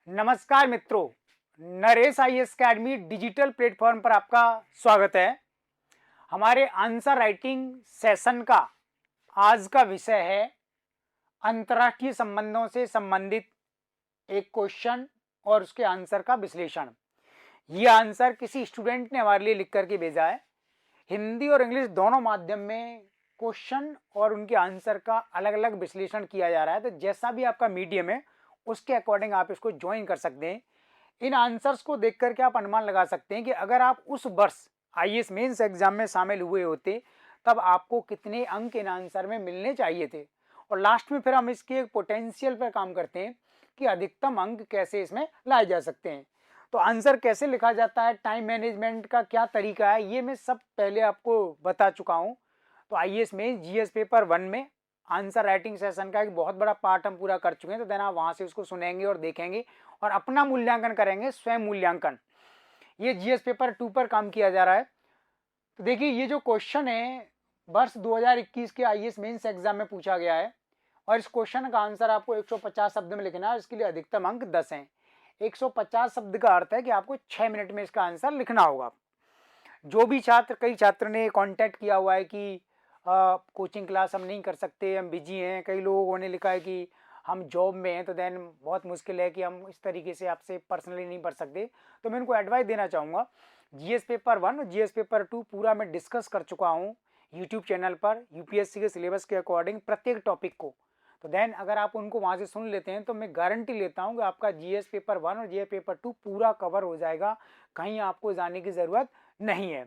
नमस्कार मित्रों, Naresh IAS academy digital platform पर आपका स्वागत है। हमारे आंसर राइटिंग सेशन का आज का विषय है अंतर्राष्ट्रीय संबंधों से संबंधित एक क्वेश्चन और उसके आंसर का विश्लेषण। ये आंसर किसी स्टूडेंट ने हमारे लिए लिख करके भेजा है। हिंदी और इंग्लिश दोनों माध्यम में क्वेश्चन और उनके आंसर का अलग अलग विश्लेषण किया जा रहा है, तो जैसा भी आपका मीडियम है उसके अकॉर्डिंग आप इसको ज्वाइन कर सकते हैं। इन आंसर्स को देख करके आप अनुमान लगा सकते हैं कि अगर आप उस वर्ष आईएएस मेंस एग्जाम में शामिल हुए होते तब आपको कितने अंक इन आंसर में मिलने चाहिए थे, और लास्ट में फिर हम इसके पोटेंशियल पर काम करते हैं कि अधिकतम अंक कैसे इसमें लाए जा सकते हैं। तो आंसर कैसे लिखा जाता है, टाइम मैनेजमेंट का क्या तरीका है, ये मैं सब पहले आपको बता चुका हूँ। तो आईएएस में जीएस पेपर 1 में आंसर राइटिंग सेशन का एक बहुत बड़ा पार्ट हम पूरा कर चुके हैं, तो देन आप वहाँ से उसको सुनेंगे और देखेंगे और अपना मूल्यांकन करेंगे, स्वयं मूल्यांकन। ये जीएस पेपर 2 पर काम किया जा रहा है। तो देखिए, ये जो क्वेश्चन है वर्ष 2021 के आईएएस मेंस एग्जाम में पूछा गया है और इस क्वेश्चन का आंसर आपको 150 शब्द में लिखना है। इसके लिए अधिकतम अंक 10 हैं। 150 शब्द का अर्थ है कि आपको 6 मिनट में इसका आंसर लिखना होगा। जो भी छात्र, कई छात्र ने कांटेक्ट किया हुआ है कि कोचिंग क्लास हम नहीं कर सकते, हम बिजी हैं। कई लोगों ने लिखा है कि हम जॉब में हैं, तो देन बहुत मुश्किल है कि हम इस तरीके से आपसे पर्सनली नहीं पढ़ सकते। तो मैं उनको एडवाइस देना चाहूँगा, जीएस पेपर 1 और जीएस पेपर 2 पूरा मैं डिस्कस कर चुका हूँ यूट्यूब चैनल पर यूपीएससी के सिलेबस के अकॉर्डिंग प्रत्येक टॉपिक को। तो देन अगर आप उनको वहाँ से सुन लेते हैं तो मैं गारंटी लेता हूँ कि आपका जीएस पेपर 1 और जीएस पेपर 2 पूरा कवर हो जाएगा, कहीं आपको जाने की ज़रूरत नहीं है।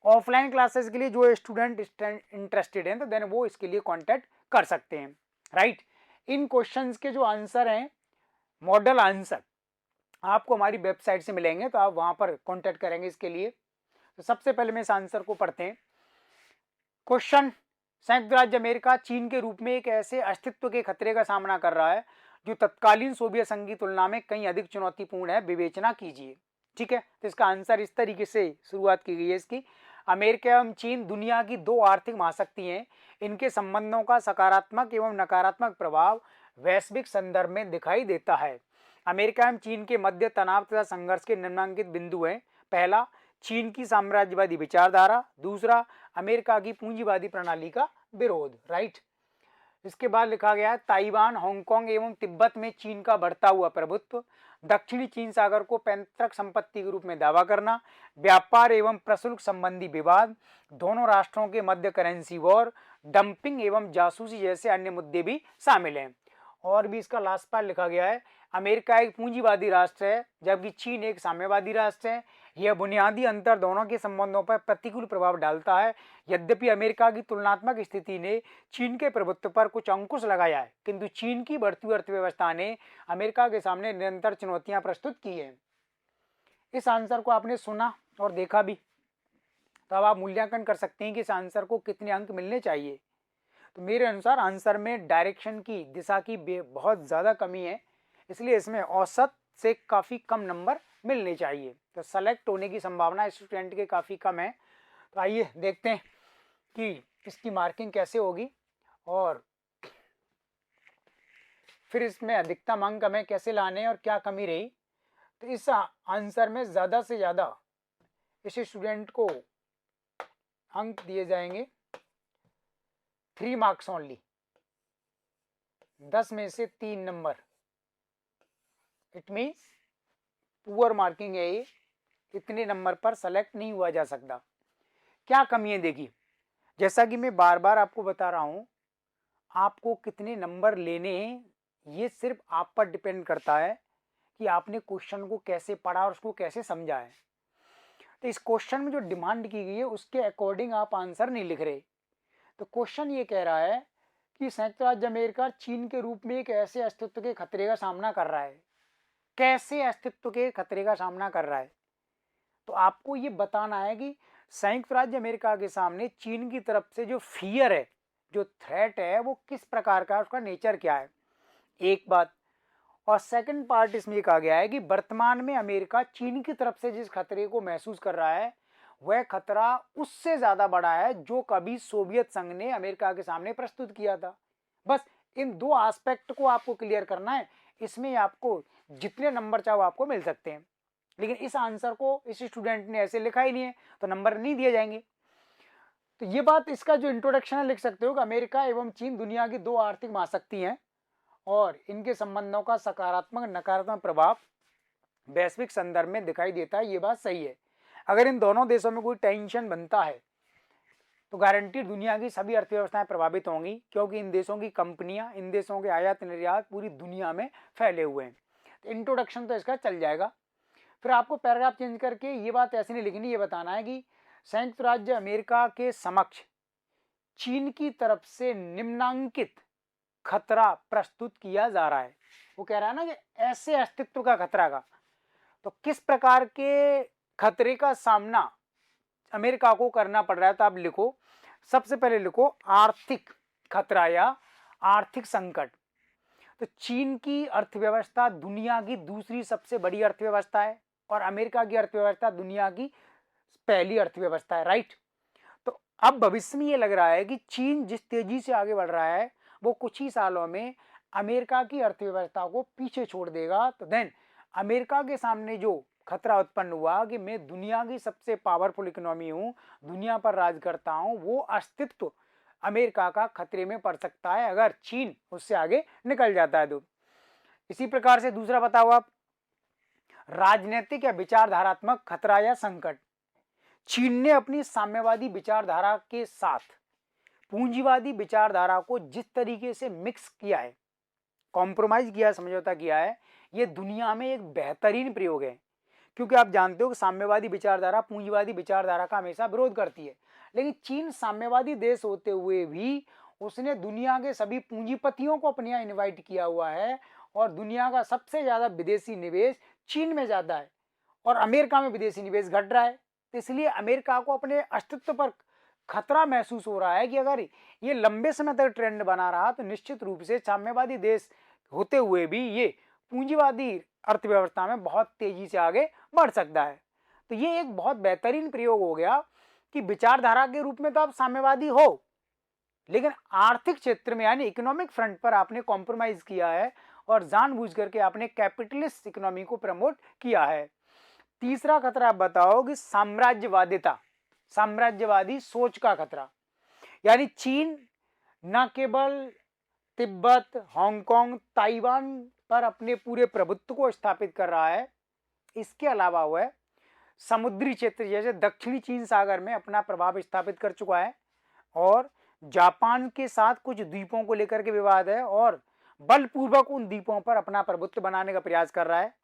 ऑफलाइन क्लासेस के लिए जो स्टूडेंट इंटरेस्टेड हैं तो देन वो इसके लिए कांटेक्ट कर सकते हैं, राइट। इन क्वेश्चंस के जो आंसर हैं, मॉडल आंसर आपको हमारी वेबसाइट से मिलेंगे, तो आप वहां पर कांटेक्ट करेंगे इसके लिए। तो सबसे पहले मैं इस आंसर को पढ़ते हैं। क्वेश्चन, संयुक्त राज्य अमेरिका चीन के रूप में एक ऐसे अस्तित्व के खतरे का सामना कर रहा है जो तत्कालीन सोवियत संघ की तुलना में कहीं अधिक चुनौतीपूर्ण है, विवेचना कीजिए। ठीक है, तो इसका आंसर इस तरीके से शुरुआत की गई है इसकी। अमेरिका एवं चीन दुनिया की दो आर्थिक महाशक्ति हैं। इनके संबंधों का सकारात्मक एवं नकारात्मक प्रभाव वैश्विक संदर्भ में दिखाई देता है। अमेरिका एवं चीन के मध्य तनाव तथा संघर्ष के निम्नलिखित बिंदु हैं। पहला, चीन की साम्राज्यवादी विचारधारा। दूसरा, अमेरिका की पूंजीवादी प्रणाली का विरोध, राइट। इसके बाद लिखा गया है ताइवान, हांगकांग एवं तिब्बत में चीन का बढ़ता हुआ प्रभुत्व। दक्षिणी चीन सागर को पैतृक संपत्ति के रूप में दावा करना। व्यापार एवं प्रशुल्क संबंधी विवाद। दोनों राष्ट्रों के मध्य करेंसी वॉर। डंपिंग एवं जासूसी जैसे अन्य मुद्दे भी शामिल हैं। और भी इसका लास्ट पार्ट लिखा गया है, अमेरिका एक पूंजीवादी राष्ट्र है जबकि चीन एक साम्यवादी राष्ट्र है। यह बुनियादी अंतर दोनों के संबंधों पर प्रतिकूल प्रभाव डालता है। यद्यपि अमेरिका की तुलनात्मक स्थिति ने चीन के प्रभुत्व पर कुछ अंकुश लगाया है, किंतु चीन की बढ़ती अर्थव्यवस्था ने अमेरिका के सामने निरंतर चुनौतियां प्रस्तुत की हैं। इस आंसर को आपने सुना और देखा भी, तो अब आप मूल्यांकन कर सकते हैं कि इस आंसर को कितने अंक मिलने चाहिए। तो मेरे अनुसार आंसर में डायरेक्शन की, दिशा की बहुत ज़्यादा कमी है, इसलिए इसमें औसत से काफ़ी कम नंबर मिलने चाहिए। तो सेलेक्ट होने की संभावना स्टूडेंट के काफ़ी कम है। तो आइए देखते हैं कि इसकी मार्किंग कैसे होगी और फिर इसमें अधिकतम अंक हमें कैसे लाने और क्या कमी रही। तो इस आंसर में ज़्यादा से ज़्यादा इस स्टूडेंट को अंक दिए जाएंगे 3 मार्क्स ओनली, 10 में से 3 number. It means poor marking है ये, इतने नंबर पर सेलेक्ट नहीं हुआ जा सकता। क्या कमी है देखिए, जैसा कि मैं बार बार आपको बता रहा हूं, आपको कितने नंबर लेने हैं ये सिर्फ आप पर डिपेंड करता है कि आपने क्वेश्चन को कैसे पढ़ा और उसको कैसे समझा है। तो इस क्वेश्चन में जो डिमांड की गई है उसके अकॉर्डिंग आप आंसर नहीं लिख रहे। तो क्वेश्चन ये कह रहा है कि संयुक्त राज्य अमेरिका चीन के रूप में एक ऐसे अस्तित्व के खतरे का सामना कर रहा है। कैसे अस्तित्व के खतरे का सामना कर रहा है, तो आपको ये बताना है कि संयुक्त राज्य अमेरिका के सामने चीन की तरफ से जो फियर है, जो थ्रेट है, वो किस प्रकार का है, उसका नेचर क्या है, एक बात। और सेकंड पार्ट इसमें कहा गया है कि वर्तमान में अमेरिका चीन की तरफ से जिस खतरे को महसूस कर रहा है वह खतरा उससे ज्यादा बड़ा है जो कभी सोवियत संघ ने अमेरिका के सामने प्रस्तुत किया था। बस इन दो एस्पेक्ट को आपको क्लियर करना है। इसमें आपको जितने नंबर चाहो आपको मिल सकते हैं, लेकिन इस आंसर को इस स्टूडेंट ने ऐसे लिखा ही नहीं है तो नंबर नहीं दिए जाएंगे। तो ये बात, इसका जो इंट्रोडक्शन है लिख सकते हो कि अमेरिका एवं चीन दुनिया की दो आर्थिक महाशक्ति हैं और इनके संबंधों का सकारात्मक नकारात्मक प्रभाव वैश्विक संदर्भ में दिखाई देता है। ये बात सही है। अगर इन दोनों देशों में कोई टेंशन बनता है तो गारंटी दुनिया की सभी अर्थव्यवस्थाएं प्रभावित होंगी, क्योंकि इन देशों की कंपनियां, इन देशों के आयात निर्यात पूरी दुनिया में फैले हुए हैं। तो इंट्रोडक्शन तो इसका चल जाएगा। फिर आपको पैराग्राफ चेंज करके ये बात ऐसे नहीं लिखनी, ये बताना है कि संयुक्त राज्य अमेरिका के समक्ष चीन की तरफ से निम्नांकित खतरा प्रस्तुत किया जा रहा है। वो कह रहा है ना कि ऐसे अस्तित्व का खतरा का, तो किस प्रकार के खतरे का सामना अमेरिका को करना पड़ रहा है। तो आप लिखो, सबसे पहले लिखो आर्थिक खतरा या आर्थिक संकट। तो चीन की अर्थव्यवस्था दुनिया की दूसरी सबसे बड़ी अर्थव्यवस्था है और अमेरिका की अर्थव्यवस्था दुनिया की पहली अर्थव्यवस्था है, राइट। तो अब भविष्य में ये लग रहा है कि चीन जिस तेजी से आगे बढ़ रहा है वो कुछ ही सालों में अमेरिका की अर्थव्यवस्था को पीछे छोड़ देगा। तो देन अमेरिका के सामने जो खतरा उत्पन्न हुआ कि मैं दुनिया की सबसे पावरफुल इकोनॉमी हूँ, दुनिया पर राज करता हूँ, वो अस्तित्व अमेरिका का खतरे में पड़ सकता है अगर चीन उससे आगे निकल जाता है। तो इसी प्रकार से दूसरा बताओ आप, राजनीतिक या विचारधारात्मक खतरा या संकट। चीन ने अपनी साम्यवादी विचारधारा के साथ पूंजीवादी विचारधारा को जिस तरीके से मिक्स किया है, कॉम्प्रोमाइज किया, समझौता किया है, ये दुनिया में एक बेहतरीन प्रयोग है। क्योंकि आप जानते हो कि साम्यवादी विचारधारा पूंजीवादी विचारधारा का हमेशा विरोध करती है, लेकिन चीन साम्यवादी देश होते हुए भी उसने दुनिया के सभी पूंजीपतियों को अपने यहाँ इन्वाइट किया हुआ है और दुनिया का सबसे ज्यादा विदेशी निवेश चीन में ज्यादा है और अमेरिका में विदेशी निवेश घट रहा है। तो इसलिए अमेरिका को अपने अस्तित्व पर खतरा महसूस हो रहा है कि अगर ये लंबे समय तक ट्रेंड बना रहा तो निश्चित रूप से साम्यवादी देश होते हुए भी ये पूंजीवादी अर्थव्यवस्था में बहुत तेजी से आगे बढ़ सकता है। तो ये एक बहुत बेहतरीन प्रयोग हो गया कि विचारधारा के रूप में तो आप साम्यवादी हो, लेकिन आर्थिक क्षेत्र में यानी इकोनॉमिक फ्रंट पर आपने कॉम्प्रोमाइज किया है और जानबूझ करके आपने कैपिटलिस्ट इकोनॉमी को प्रमोट किया है। तीसरा खतरा आप बताओ कि साम्राज्यवादिता, साम्राज्यवादी सोच का खतरा। यानी चीन न केवल तिब्बत, हांगकांग, ताइवान पर अपने पूरे प्रभुत्व को स्थापित कर रहा है, इसके अलावा वह समुद्री क्षेत्र जैसे दक्षिणी चीन सागर में अपना प्रभाव स्थापित कर चुका है और जापान के साथ कुछ द्वीपों को लेकर के विवाद है और बलपूर्वक उन द्वीपों पर अपना प्रभुत्व बनाने का प्रयास कर रहा है।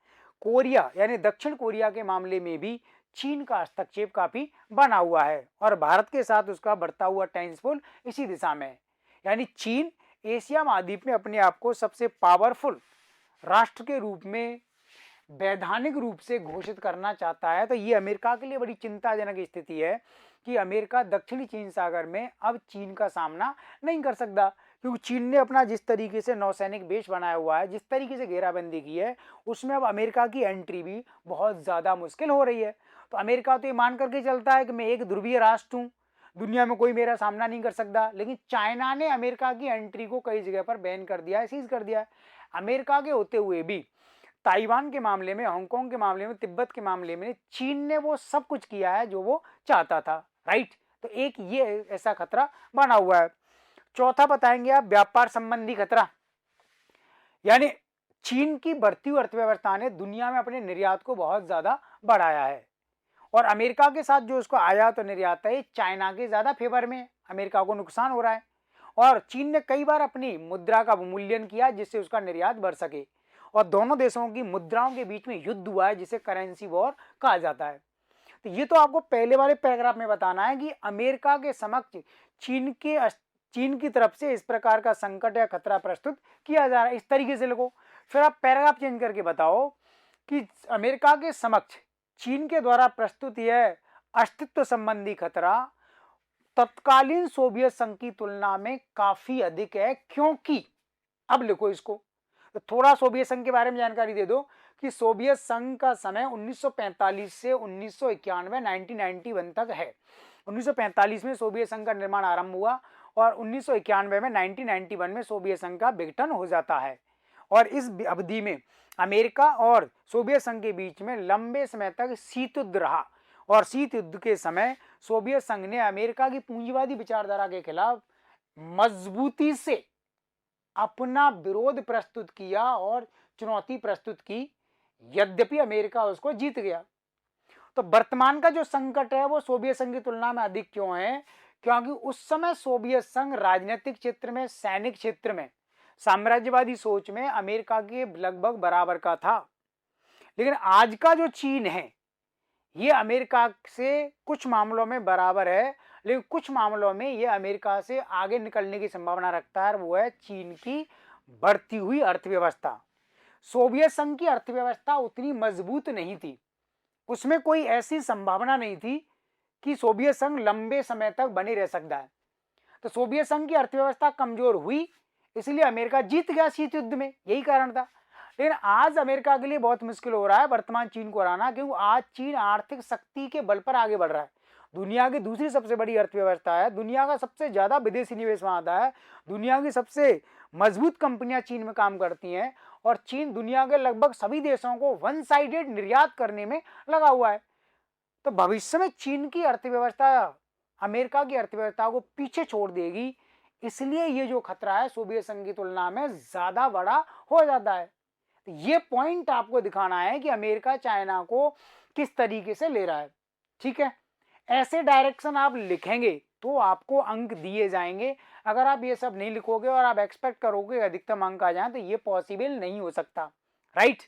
कोरिया यानी दक्षिण कोरिया के मामले में भी चीन का हस्तक्षेप काफी बना हुआ है और भारत के साथ उसका बढ़ता हुआ टेंसफुल इसी दिशा में है। यानी चीन एशिया महाद्वीप में अपने आप को सबसे पावरफुल राष्ट्र के रूप में वैधानिक रूप से घोषित करना चाहता है। तो ये अमेरिका के लिए बड़ी चिंताजनक स्थिति है कि अमेरिका दक्षिणी चीन सागर में अब चीन का सामना नहीं कर सकता, क्योंकि चीन ने अपना जिस तरीके से नौसैनिक बेस बनाया हुआ है, जिस तरीके से घेराबंदी की है, उसमें अब अमेरिका की एंट्री भी बहुत ज़्यादा मुश्किल हो रही है। तो अमेरिका तो ये मान करके चलता है कि मैं एक ध्रुवीय राष्ट्र हूँ, दुनिया में कोई मेरा सामना नहीं कर सकता, लेकिन चाइना ने अमेरिका की एंट्री को कई जगह पर बैन कर दिया है, सीज कर दिया है। अमेरिका के होते हुए भी ताइवान के मामले में, हांगकांग के मामले में, तिब्बत के मामले में चीन ने वो सब कुछ किया है जो वो चाहता था, राइट। तो एक ये ऐसा खतरा बना हुआ है। चौथा बताएंगे आप, व्यापार संबंधी खतरा। यानी चीन की बढ़ती हुई अर्थव्यवस्था ने दुनिया में अपने निर्यात को बहुत ज्यादा बढ़ाया है और अमेरिका के साथ जो उसको आयात और निर्यात है चाइना के ज्यादा फेवर में, अमेरिका को नुकसान हो रहा है और चीन ने कई बार अपनी मुद्रा का अवमूल्यन किया जिससे उसका निर्यात बढ़ सके और दोनों देशों की मुद्राओं के बीच में युद्ध हुआ है जिसे करेंसी वॉर कहा जाता है। तो ये तो आपको पहले वाले पैराग्राफ में बताना है कि अमेरिका के समक्ष चीन की तरफ से इस प्रकार का संकट या खतरा प्रस्तुत किया जा रहा है, इस तरीके से लिखो। फिर आप पैराग्राफ चेंज करके बताओ कि अमेरिका के समक्ष चीन के द्वारा प्रस्तुत यह अस्तित्व संबंधी खतरा तत्कालीन सोवियत संघ की तुलना में काफी अधिक है, क्योंकि अब लिखो इसको, तो थोड़ा सोवियत संघ के बारे में जानकारी दे दो कि सोवियत संघ का समय 1945 से 1991 1991 तक है। 1945 में सोवियत संघ का निर्माण आरंभ हुआ और 1991 में 1991 में सोवियत संघ का विघटन हो जाता है और इस अवधि में अमेरिका और सोवियत संघ के बीच में लंबे समय तक शीत युद्ध रहा और शीत युद्ध के समय सोवियत संघ ने अमेरिका की पूंजीवादी विचारधारा के खिलाफ मजबूती से अपना विरोध प्रस्तुत किया और चुनौती प्रस्तुत की, यद्यपि अमेरिका उसको जीत गया। तो वर्तमान का जो संकट है वो सोवियत संघ की तुलना में अधिक क्यों है? क्योंकि उस समय सोवियत संघ राजनीतिक क्षेत्र में, सैनिक क्षेत्र में, साम्राज्यवादी सोच में अमेरिका के लगभग बराबर का था। लेकिन आज का जो चीन है ये अमेरिका से कुछ मामलों में बराबर है, लेकिन कुछ मामलों में ये अमेरिका से आगे निकलने की संभावना रखता है। वो है चीन की बढ़ती हुई अर्थव्यवस्था। सोवियत संघ की अर्थव्यवस्था उतनी मजबूत नहीं थी, उसमें कोई ऐसी संभावना नहीं थी कि सोवियत संघ लंबे समय तक बने रह सकता है। तो सोवियत संघ की अर्थव्यवस्था कमजोर हुई, इसलिए अमेरिका जीत गया शीत युद्ध में, यही कारण था। लेकिन आज अमेरिका के लिए बहुत मुश्किल हो रहा है वर्तमान चीन को हराना, क्योंकि आज चीन आर्थिक शक्ति के बल पर आगे बढ़ रहा है। दुनिया की दूसरी सबसे बड़ी अर्थव्यवस्था है, दुनिया का सबसे ज्यादा विदेशी निवेश वहां आता है, दुनिया की सबसे मजबूत कंपनियां चीन में काम करती हैं और चीन दुनिया के लगभग सभी देशों को वन साइडेड निर्यात करने में लगा हुआ है। तो भविष्य में चीन की अर्थव्यवस्था अमेरिका की अर्थव्यवस्था को पीछे छोड़ देगी, इसलिए ये जो खतरा है सोवियत संघ की तुलना में ज्यादा बड़ा हो जाता है। तो ये पॉइंट आपको दिखाना है कि अमेरिका चाइना को किस तरीके से ले रहा है। ठीक है, ऐसे डायरेक्शन आप लिखेंगे तो आपको अंक दिए जाएंगे। अगर आप ये सब नहीं लिखोगे और आप एक्सपेक्ट करोगे अधिकतम अंक आ जाए तो ये पॉसिबल नहीं हो सकता। राइट।